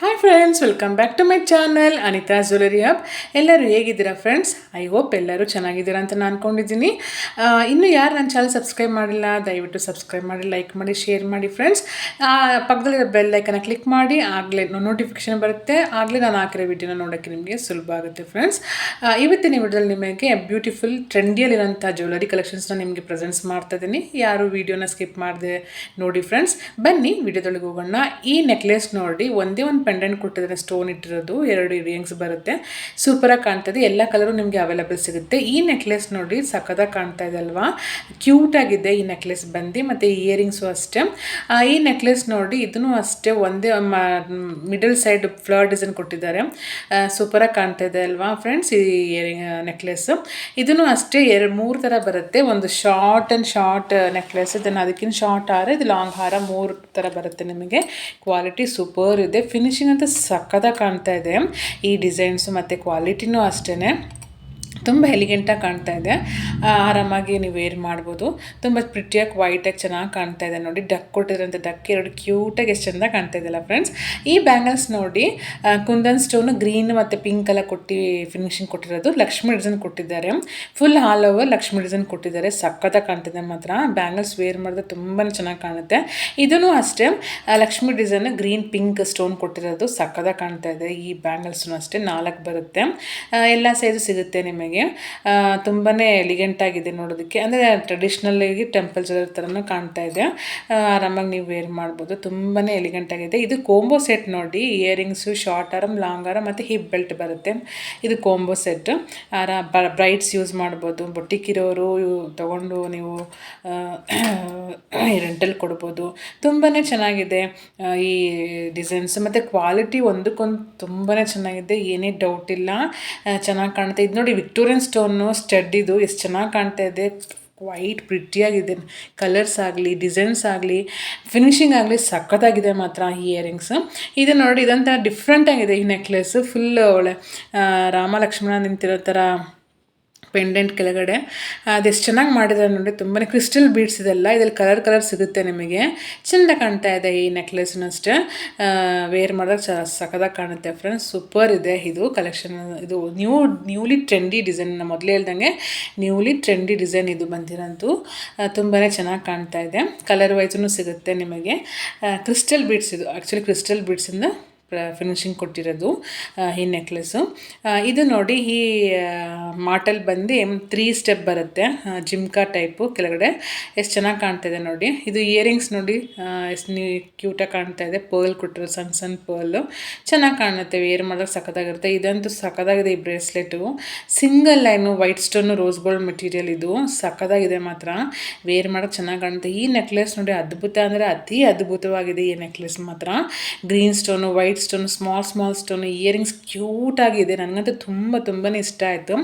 Hi friends, welcome back to my channel Anita jewellery hub. ಎಲ್ಲರೂ ಹೇಗಿದ್ದೀರಾ friends? I hope ಎಲ್ಲರೂ ಚೆನ್ನಾಗಿದ್ದೀರಾ ಅಂತ ನಾನು ಅಂದ್ಕೊಂಡಿದ್ದೀನಿ. ಇನ್ನೂ ಯಾರು ನನ್ನ ಚಾನಲ್ ಸಬ್ಸ್ಕ್ರೈಬ್ ಮಾಡಿಲ್ಲ, ದಯವಿಟ್ಟು ಸಬ್ಸ್ಕ್ರೈಬ್ ಮಾಡಿ, ಲೈಕ್ ಮಾಡಿ, ಶೇರ್ ಮಾಡಿ ಫ್ರೆಂಡ್ಸ್. ಪಕ್ಕದಲ್ಲಿರೋ ಬೆಲ್ ಐಕನ್ನ ಕ್ಲಿಕ್ ಮಾಡಿ, ಆಗಲೇ ನೋಟಿಫಿಕೇಶನ್ ಬರುತ್ತೆ. ಆಗಲೇ ನಾನು ಹಾಕಿರೋ ವಿಡಿಯೋನ ನೋಡೋಕ್ಕೆ ನಿಮಗೆ ಸುಲಭ ಆಗುತ್ತೆ ಫ್ರೆಂಡ್ಸ್. ಇವತ್ತಿನ ವಿಡಿಯೋದಲ್ಲಿ ನಿಮಗೆ ಬ್ಯೂಟಿಫುಲ್ ಟ್ರೆಂಡಿಯಲ್ಲಿರೋಂಥ ಜ್ಯುವೆಲರಿ ಕಲೆಕ್ಷನ್ಸ್ನ ನಿಮಗೆ ಪ್ರೆಸೆಂಟ್ಸ್ ಮಾಡ್ತಾ ಇದ್ದೀನಿ. ಯಾರು ವಿಡಿಯೋನ ಸ್ಕಿಪ್ ಮಾಡಿದೆ ನೋಡಿ ಫ್ರೆಂಡ್ಸ್. ಬನ್ನಿ ವಿಡಿಯೋದೊಳಗೆ ಹೋಗೋಣ. ಈ ನೆಕ್ಲೆಸ್ ನೋಡಿ, ಒಂದೇ ಒಂದು ಪೆಂಡೆಂಟ್ ಕೊಟ್ಟಿದ್ದಾರೆ, ಸ್ಟೋನ್ ಇಟ್ಟಿರೋದು, 2 ಇಯರಿಂಗ್ಸ್ ಬರುತ್ತೆ. ಸೂಪರಾಗಿ ಕಾಣ್ತದೆ. ಎಲ್ಲ ಕಲರು ನಿಮಗೆ ಅವೈಲೇಬಲ್ ಸಿಗುತ್ತೆ. ಈ ನೆಕ್ಲೆಸ್ ನೋಡಿ ಸಖತ್ತಾಗಿ ಕಾಣ್ತಾ ಇದೆ ಅಲ್ವಾ? ಕ್ಯೂಟಾಗಿದೆ ಈ ನೆಕ್ಲೆಸ್ ಬಂದು. ಮತ್ತು ಇಯರಿಂಗ್ಸು ಅಷ್ಟೇ. ಈ ನೆಕ್ಲೆಸ್ ನೋಡಿ, ಇದನ್ನು ಅಷ್ಟೇ ಒಂದೇ ಮಿಡಲ್ ಸೈಡ್ ಫ್ಲವರ್ ಡಿಸೈನ್ ಕೊಟ್ಟಿದ್ದಾರೆ. ಸೂಪರಾಗಿ ಕಾಣ್ತಾ ಇದೆ ಅಲ್ವಾ ಫ್ರೆಂಡ್ಸ್? ಈ ಇಯರಿಂಗ್ ನೆಕ್ಲೆಸ್ ಇದನ್ನು ಅಷ್ಟೇ 3 ಥರ ಬರುತ್ತೆ. ಒಂದು ಶಾರ್ಟ್ ಆ್ಯಂಡ್ ಶಾರ್ಟ್ ನೆಕ್ಲೆಸ್, ಇದನ್ನು ಅದಕ್ಕಿಂತ ಶಾರ್ಟ್ ಹಾರ, ಇದು ಲಾಂಗ್ ಹಾರ, 3 ಥರ ಬರುತ್ತೆ ನಿಮಗೆ. ಕ್ವಾಲಿಟಿ ಸೂಪರ್ ಇದೆ. ಫಿನಿಶಿಂಗ್ ಅಂತ ಸಕ್ಕತ್ತಾಗಿ ಕಾಣ್ತಾ ಇದೆ. ಈ ಡಿಸೈನ್ಸು ಮತ್ತು ಕ್ವಾಲಿಟಿನೂ ಅಷ್ಟೇ ತುಂಬ ಎಲಿಗೆಂಟಾಗಿ ಕಾಣ್ತಾ ಇದೆ. ಆರಾಮಾಗಿ ನೀವು ವೇರ್ ಮಾಡ್ಬೋದು. ತುಂಬ ಪ್ರಿಟಿಯಾಗಿ ವೈಟಾಗಿ ಚೆನ್ನಾಗಿ ಕಾಣ್ತಾ ಇದೆ ನೋಡಿ. ಡಕ್ ಕೊಟ್ಟಿದ್ರಂಥ ಡಕ್ 2 ಕ್ಯೂಟಾಗಿ ಎಷ್ಟು ಚೆಂದ ಕಾಣ್ತಾ ಇದೆಯಲ್ಲ ಫ್ರೆಂಡ್ಸ್. ಈ ಬ್ಯಾಂಗಲ್ಸ್ ನೋಡಿ, ಕುಂದನ್ ಸ್ಟೋನು ಗ್ರೀನ್ ಮತ್ತು ಪಿಂಕ್ ಎಲ್ಲ ಕೊಟ್ಟು ಫಿನಿಶಿಂಗ್ ಕೊಟ್ಟಿರೋದು. ಲಕ್ಷ್ಮಿ ಡಿಸೈನ್ ಕೊಟ್ಟಿದ್ದಾರೆ. Full all over Lakshmi design ಕೊಟ್ಟಿದ್ದಾರೆ. ಸಕ್ಕತ್ತಾಗಿ ಕಾಣ್ತಿದೆ ಮಾತ್ರ. ಬ್ಯಾಂಗಲ್ಸ್ ವೇರ್ ಮಾಡಿದ್ರೆ ತುಂಬಾ ಚೆನ್ನಾಗಿ ಕಾಣುತ್ತೆ. ಇದೂ ಅಷ್ಟೇ Lakshmi design green pink stone ಕೊಟ್ಟಿರೋದು. ಸಕ್ಕತ್ತಾಗಿ ಕಾಣ್ತಾ ಇದೆ. ಈ ಬ್ಯಾಂಗಲ್ಸ್ನು ಅಷ್ಟೇ 4 ಬರುತ್ತೆ. ಎಲ್ಲ ಸೈಜು ಸಿಗುತ್ತೆ ನಿಮಗೆ. ತುಂಬಾ ಎಲಿಗೆಂಟಾಗಿದೆ ನೋಡೋದಕ್ಕೆ. ಅಂದರೆ ಟ್ರೆಡಿಷ್ನಲ್ಲಾಗಿ ಟೆಂಪಲ್ ಜ್ಯುವೆಲರಿ ಥರನೂ ಕಾಣ್ತಾ ಇದೆ. ಆರಾಮಾಗಿ ನೀವು ವೇರ್ ಮಾಡ್ಬೋದು. ತುಂಬಾ ಎಲಿಗೆಂಟಾಗಿದೆ. ಇದು ಕೋಂಬೋ ಸೆಟ್ ನೋಡಿ. ಇಯರಿಂಗ್ಸು, ಶಾರ್ಟ್ ಆರಮ್, ಲಾಂಗ್ ಆರಮ್ ಮತ್ತು ಹಿಪ್ ಬೆಲ್ಟ್ ಬರುತ್ತೆ. ಇದು ಕೋಂಬೋ ಸೆಟ್. ಬ್ರೈಡ್ಸ್ ಯೂಸ್ ಮಾಡ್ಬೋದು. ಬೊಟ್ಟಿಕ್ಕಿರೋರು ತೊಗೊಂಡು ನೀವು ರೆಂಟಲ್ ಕೊಡ್ಬೋದು. ತುಂಬಾ ಚೆನ್ನಾಗಿದೆ ಈ ಡಿಸೈನ್ಸ್. ಮತ್ತು ಕ್ವಾಲಿಟಿ ಒಂದಕ್ಕೊಂದು ತುಂಬಾ ಚೆನ್ನಾಗಿದೆ. ಏನೇ ಡೌಟ್ ಇಲ್ಲ, ಚೆನ್ನಾಗಿ ಕಾಣುತ್ತೆ. ಇದು ನೋಡಿ, ವಿಕ್ಟೋರಿಯನ್ ಸ್ಟೋನು ಸ್ಟಡ್, ಇದು ಎಷ್ಟು ಚೆನ್ನಾಗಿ ಕಾಣ್ತಾ ಇದೆ. ವೈಟ್ ಪ್ರಿಟಿಯಾಗಿದೆ. ಕಲರ್ಸ್ ಆಗಲಿ, ಡಿಸೈನ್ಸ್ ಆಗಲಿ, ಫಿನಿಶಿಂಗ್ ಆಗಲಿ ಸಖತ್ತಾಗಿದೆ ಮಾತ್ರ ಈ ಇಯರಿಂಗ್ಸ್. ಇದು ನೋಡಿ, ಇದಂಥ ಡಿಫ್ರೆಂಟಾಗಿದೆ ಈ ನೆಕ್ಲೆಸ್. ಫುಲ್ ಒಳ್ಳೆ ರಾಮ ಲಕ್ಷ್ಮಣ ನಿಂತಿರೋ ಥರ ಪೆಂಡೆಂಟ್ ಕೆಳಗಡೆ ಅದೆಷ್ಟು ಚೆನ್ನಾಗಿ ಮಾಡಿದ್ದಾರೆ ನೋಡಿ. ತುಂಬಾ ಕ್ರಿಸ್ಟಲ್ ಬೀಡ್ಸ್ ಇದೆಲ್ಲ. ಇದರಲ್ಲಿ ಕಲರ್ ಸಿಗುತ್ತೆ ನಿಮಗೆ. ಚೆಂದ ಕಾಣ್ತಾ ಇದೆ ಈ ನೆಕ್ಲೆಸ್ನು ಅಷ್ಟೇ. ವೇರ್ ಮಾಡಿದಾಗ ಸಖತ್ತಾಗಿ ಕಾಣುತ್ತೆ ಫ್ರೆಂಡ್ಸ್. ಸೂಪರ್ ಇದೆ ಇದು ಕಲೆಕ್ಷನ್. ಇದು ನ್ಯೂಲಿ ಟ್ರೆಂಡಿ ಡಿಸೈನ್. ಮೊದಲೇ ಹೇಳ್ದಂಗೆ ನ್ಯೂಲಿ ಟ್ರೆಂಡಿ ಡಿಸೈನ್ ಇದು ಬಂದಿರೋಂತು. ತುಂಬಾ ಚೆನ್ನಾಗಿ ಕಾಣ್ತಾ ಇದೆ. ಕಲರ್ ವೈಸೂ ಸಿಗುತ್ತೆ ನಿಮಗೆ. ಕ್ರಿಸ್ಟಲ್ ಬೀಡ್ಸ್ ಇದು. ಆ್ಯಕ್ಚುಲಿ ಕ್ರಿಸ್ಟಲ್ ಬೀಡ್ಸಿಂದ ಫಿನಿಶಿಂಗ್ ಕೊಟ್ಟಿರೋದು ಈ ನೆಕ್ಲೆಸ್ಸು. ಇದು ನೋಡಿ, ಈ ಮಾಟಲ್ ಬಂದು 3 ಸ್ಟೆಪ್ ಬರುತ್ತೆ. ಜಿಮ್ಕಾ ಟೈಪು ಕೆಳಗಡೆ. ಎಷ್ಟು ಚೆನ್ನಾಗಿ ಕಾಣ್ತಾ ಇದೆ ನೋಡಿ. ಇದು ಇಯರಿಂಗ್ಸ್ ನೋಡಿ, ಎಷ್ಟು ಕ್ಯೂಟಾಗಿ ಕಾಣ್ತಾ ಇದೆ. ಪರ್ಲ್ ಕೊಟ್ಟಿರೋ, ಸಣ್ಣ ಪರ್ಲು. ಚೆನ್ನಾಗಿ ಕಾಣುತ್ತೆ. ವೇರ್ ಮಾಡೋಕ್ಕೆ ಸಖತ್ತಾಗಿರುತ್ತೆ. ಇದಂತೂ ಸಖತ್ತಾಗಿದೆ ಈ bracelet. Single line white stone rose gold material. ಇದು ಸಖತ್ತಾಗಿದೆ ಮಾತ್ರ. ವೇರ್ ಮಾಡೋಕ್ಕೆ ಚೆನ್ನಾಗಿ ಕಾಣುತ್ತೆ. ಈ ನೆಕ್ಲೆಸ್ ನೋಡಿ, ಅದ್ಭುತ ಅಂದರೆ ಅತಿ ಅದ್ಭುತವಾಗಿದೆ ಈ ನೆಕ್ಲೆಸ್ ಮಾತ್ರ. Green stone, white stone, small stone, earrings ಕ್ಯೂಟಾಗಿದೆ. ನನಗಂತೂ ತುಂಬಾ ಇಷ್ಟ ಆಯಿತು.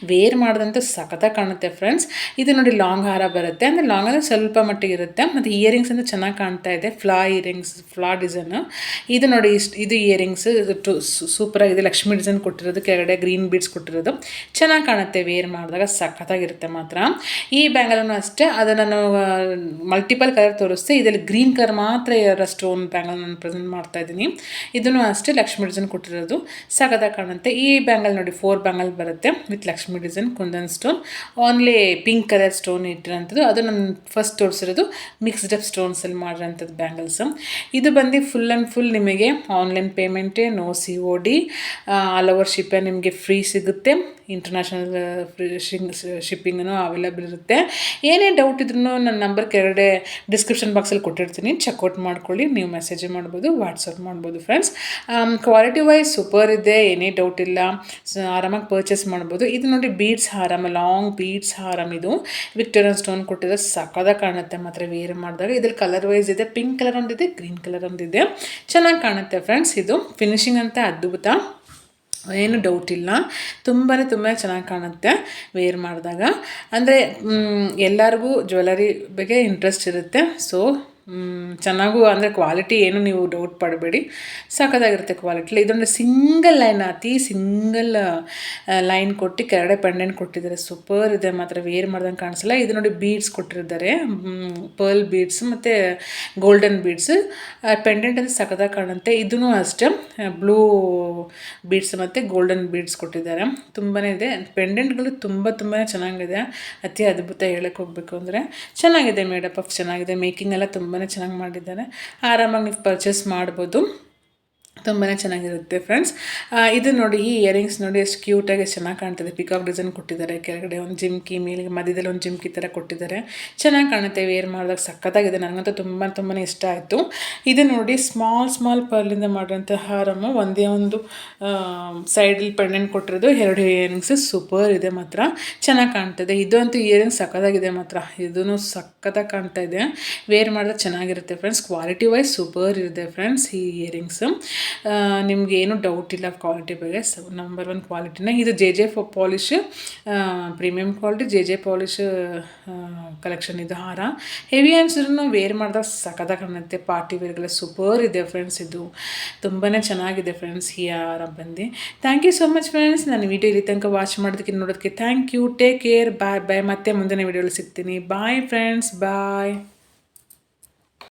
ವೇರ್ ಮಾಡಿದಂತೂ ಸಖತ್ತಾಗಿ ಕಾಣುತ್ತೆ ಫ್ರೆಂಡ್ಸ್. ಇದು ನೋಡಿ, ಲಾಂಗ್ ಹಾರ ಬರುತ್ತೆ. ಅಂದರೆ ಲಾಂಗ್ ಅಂದರೆ ಸ್ವಲ್ಪ ಮಟ್ಟಿಗೆ ಇರುತ್ತೆ. ಮತ್ತು ಇಯರಿಂಗ್ಸ್ ಅಂತ ಚೆನ್ನಾಗಿ ಕಾಣ್ತಾ ಇದೆ. ಫ್ಲಾ ಡಿಸೈನು. ಇದು ನೋಡಿ, ಇದು ಇಯರಿಂಗ್ಸ್ ಸೂಪರಾಗಿದೆ. ಲಕ್ಷ್ಮಿ ಡಿಸೈನ್ ಕೊಟ್ಟಿರೋದು, ಕೆಳಗಡೆ ಗ್ರೀನ್ ಬೀಡ್ಸ್ ಕೊಟ್ಟಿರೋದು. ಚೆನ್ನಾಗಿ ಕಾಣುತ್ತೆ. ವೇರ್ ಮಾಡಿದಾಗ ಸಖತ್ತಾಗಿರುತ್ತೆ ಮಾತ್ರ. ಈ ಬ್ಯಾಂಗಲನ್ನು ಅಷ್ಟೇ, ಅದು ನಾನು ಮಲ್ಟಿಪಲ್ ಕಲರ್ ತೋರಿಸ್ತೆ. ಇದರಲ್ಲಿ ಗ್ರೀನ್ ಕಲರ್ ಮಾತ್ರ ಇರೋ ಸ್ಟೋನ್ ಬ್ಯಾಂಗಲ್ ನಾನು ಪ್ರೆಸೆಂಟ್ ಮಾಡ್ತಾ ಇದ್ದೀನಿ. ಇದನ್ನು ಅಷ್ಟೇ ಲಕ್ಷ್ಮಿ ಡಿಸೈನ್ ಕೊಟ್ಟಿರೋದು. ಸಖತ್ತಾಗಿ ಕಾಣುತ್ತೆ. ಈ ಬ್ಯಾಂಗಲ್ ನೋಡಿ, 4 ಬ್ಯಾಂಗಲ್ ಬರುತ್ತೆ with Lakshmi design, kundan stone, only pink colour stone ಇಟ್ಟಿರೋಂಥದ್ದು. ಅದು ನಾನು ಫಸ್ಟ್ ತೋರಿಸಿರೋದು ಮಿಕ್ಸ್ಡ್ ಅಪ್ ಸ್ಟೋನ್ಸಲ್ಲಿ ಮಾಡಿರೋಂಥದ್ದು ಬ್ಯಾಂಗಲ್ಸ್. ಇದು ಬಂದು ಫುಲ್ ನಿಮಗೆ ಆನ್ಲೈನ್ ಪೇಮೆಂಟೇ, ನೋ COD, ಆಲ್ ಓವರ್ ಶಿಪ್ಪೇ ನಿಮಗೆ ಫ್ರೀ ಸಿಗುತ್ತೆ. ಇಂಟರ್ನ್ಯಾಷನಲ್ ಶಿಪ್ಪಿಂಗೂ ಅವೈಲೇಬಲ್ ಇರುತ್ತೆ. ಏನೇ ಡೌಟ್ ಇದ್ರೂ ನನ್ನ ನಂಬರ್ ಕೆಳಗಡೆ ಡಿಸ್ಕ್ರಿಪ್ಷನ್ ಬಾಕ್ಸಲ್ಲಿ ಕೊಟ್ಟಿರ್ತೀನಿ. ಚೆಕ್ಔಟ್ ಮಾಡ್ಕೊಳ್ಳಿ. ನೀವು ಮೆಸೇಜ್ ಮಾಡ್ಬೋದು, ವಾಟ್ಸಪ್ ಮಾಡ್ಬೋದು ಫ್ರೆಂಡ್ಸ್. ಕ್ವಾಲಿಟಿ ವೈಸ್ ಸೂಪರ್ ಇದೆ. ಏನೇ ಡೌಟ್ ಇಲ್ಲ, ಆರಾಮಾಗಿ ಪರ್ಚೇಸ್ ಮಾಡ್ಬೋದು. ಇದು ನೋಡಿ, ಬೀಡ್ಸ್ ಹಾರಮ್, ಲಾಂಗ್ ಬೀಡ್ಸ್ ಹಾರಮ್. ಇದು ವಿಕ್ಟೋರಿಯನ್ ಸ್ಟೋನ್ ಕೊಟ್ಟಿದ್ರೆ ಸಕ್ಕತ್ತಾಗಿ ಕಾಣುತ್ತೆ ಮಾತ್ರ ವೇರ್ ಮಾಡಿದಾಗ. ಇದ್ರಲ್ಲಿ ಕಲರ್ ವೈಸ್ ಇದೆ. ಪಿಂಕ್ ಕಲರ್ ಒಂದಿದೆ, ಗ್ರೀನ್ ಕಲರ್ ಒಂದಿದೆ. ಚೆನ್ನಾಗಿ ಕಾಣುತ್ತೆ ಫ್ರೆಂಡ್ಸ್. ಇದು ಫಿನಿಶಿಂಗ್ ಅಂತ ಅದ್ಭುತ, ಏನು ಡೌಟ್ ಇಲ್ಲ. ತುಂಬಾ ಚೆನ್ನಾಗಿ ಕಾಣುತ್ತೆ ವೇರ್ ಮಾಡಿದಾಗ. ಅಂದರೆ ಎಲ್ಲರಿಗೂ ಜ್ಯುವೆಲರಿ ಬಗ್ಗೆ ಇಂಟ್ರೆಸ್ಟ್ ಇರುತ್ತೆ. ಸೊ ಚೆನ್ನಾಗೂ ಅಂದರೆ ಕ್ವಾಲಿಟಿ ಏನು ನೀವು ಡೌಟ್ ಪಡಬೇಡಿ, ಸಖತ್ತಾಗಿರುತ್ತೆ ಕ್ವಾಲಿಟಿ. ಇದೊಂದು ಸಿಂಗಲ್ ಲೈನ್, ಅತಿ ಸಿಂಗಲ್ ಲೈನ್ ಕೊಟ್ಟು ಕೆಳಗಡೆ ಪೆಂಡೆಂಟ್ ಕೊಟ್ಟಿದ್ದಾರೆ. ಸೂಪರ್ ಇದೆ ಮಾತ್ರ, ವೇರ್ ಮಾಡ್ದಂಗೆ ಕಾಣಿಸಲ್ಲ. ಇದು ನೋಡಿ ಬೀಡ್ಸ್ ಕೊಟ್ಟಿದ್ದಾರೆ, ಪರ್ಲ್ ಬೀಡ್ಸ್ ಮತ್ತು ಗೋಲ್ಡನ್ ಬೀಡ್ಸ್. ಪೆಂಡೆಂಟ್ ಅಂದರೆ ಸಖತ್ತಾಗಿ ಕಾಣುತ್ತೆ. ಇದೂ ಅಷ್ಟೇ ಬ್ಲೂ ಬೀಡ್ಸ್ ಮತ್ತು ಗೋಲ್ಡನ್ ಬೀಡ್ಸ್ ಕೊಟ್ಟಿದ್ದಾರೆ. ತುಂಬಾ ಇದೆ, ಪೆಂಡೆಂಟ್ಗಳು ತುಂಬಾ ಚೆನ್ನಾಗಿದೆ. ಅತಿ ಅದ್ಭುತ ಹೇಳಕ್ಕೆ ಹೋಗಬೇಕು ಅಂದರೆ ಚೆನ್ನಾಗಿದೆ. ಮೇಡಪ್ ಆಫ್ ಚೆನ್ನಾಗಿದೆ, ಮೇಕಿಂಗ್ ಎಲ್ಲ ತುಂಬಾ ಚೆನ್ನಾಗಿ ಮಾಡಿದ್ದಾರೆ. ಆರಾಮಾಗಿ ನೀವು ಪರ್ಚೇಸ್ ಮಾಡ್ಬೋದು, ತುಂಬಾ ಚೆನ್ನಾಗಿರುತ್ತೆ ಫ್ರೆಂಡ್ಸ್. ಇದು ನೋಡಿ, ಈ ಇಯರಿಂಗ್ಸ್ ನೋಡಿ ಎಷ್ಟು ಕ್ಯೂಟಾಗಿ ಎಷ್ಟು ಚೆನ್ನಾಗಿ ಕಾಣ್ತದೆ. ಪಿಕಾಕ್ ಡಿಸೈನ್ ಕೊಟ್ಟಿದ್ದಾರೆ, ಕೆಳಗಡೆ ಒಂದು ಜಿಮ್ಕಿ, ಮೇಲೆ ಮಧ್ಯದಲ್ಲಿ ಒಂದು ಜಿಮ್ಕಿ ಥರ ಕೊಟ್ಟಿದ್ದಾರೆ. ಚೆನ್ನಾಗಿ ಕಾಣುತ್ತೆ, ವೇರ್ ಮಾಡಿದಾಗ ಸಖತ್ತಾಗಿದೆ. ನನಗಂತೂ ತುಂಬಾ ಇಷ್ಟ ಆಯಿತು. ಇದು ನೋಡಿ ಸ್ಮಾಲ್ ಪರ್ಲಿಂದ ಮಾಡಿರೋಂಥ ಹಾರಮ್ಮು, ಒಂದೇ ಒಂದು ಸೈಡಲ್ಲಿ ಪೆಂಡೆಂಟ್ ಕೊಟ್ಟಿರೋದು, 2 ಇಯರಿಂಗ್ಸ್ ಸೂಪರ್ ಇದೆ ಮಾತ್ರ, ಚೆನ್ನಾಗಿ ಕಾಣ್ತದೆ. ಇದು ಅಂತೂ ಇಯರಿಂಗ್ಸ್ ಸಖತ್ತಾಗಿದೆ ಮಾತ್ರ, ಇದೂ ಸಖತ್ತಾಗಿ ಕಾಣ್ತಾ ಇದೆ. ವೇರ್ ಮಾಡಿದಾಗ ಚೆನ್ನಾಗಿರುತ್ತೆ ಫ್ರೆಂಡ್ಸ್. ಕ್ವಾಲಿಟಿ ವೈಸ್ ಸೂಪರ್ ಇದೆ ಫ್ರೆಂಡ್ಸ್ ಈ ಇಯರಿಂಗ್ಸ್. ನಿಮ್ಗೆ ಏನು ಡೌಟ್ ಇಲ್ಲ ಕ್ವಾಲಿಟಿ ಬಗ್ಗೆ. ನಂಬರ್ 1 ಕ್ವಾಲಿಟಿನೇ ಇದು. J polish premium quality J polish collection ಇದು ಹಾರ. ಹೆವಿ ಅನ್ಸಿದ್ರು ವೇರ್ ಮಾಡಿದಾಗ ಸಖತ್ತಾಗಿ ಕಾಣುತ್ತೆ. ಪಾರ್ಟಿ ವೇರ್ಗೆಲ್ಲ ಸೂಪರ್ ಇದೆ ಫ್ರೆಂಡ್ಸ್. ಇದು ತುಂಬಾ ಚೆನ್ನಾಗಿದೆ ಫ್ರೆಂಡ್ಸ್ ಈ ಹಾರ ಬಂದು. Thank you so much friends. ನಾನು ವಿಡಿಯೋ ಇಲ್ಲಿ ತನಕ ವಾಚ್ ಮಾಡೋದಕ್ಕೆ ನೋಡೋದಕ್ಕೆ thank you. Take care, bye. ಮತ್ತೆ ಮುಂದಿನ ವಿಡಿಯೋಲಿ ಸಿಗ್ತೀನಿ. ಬಾಯ್ ಫ್ರೆಂಡ್ಸ್, ಬಾಯ್.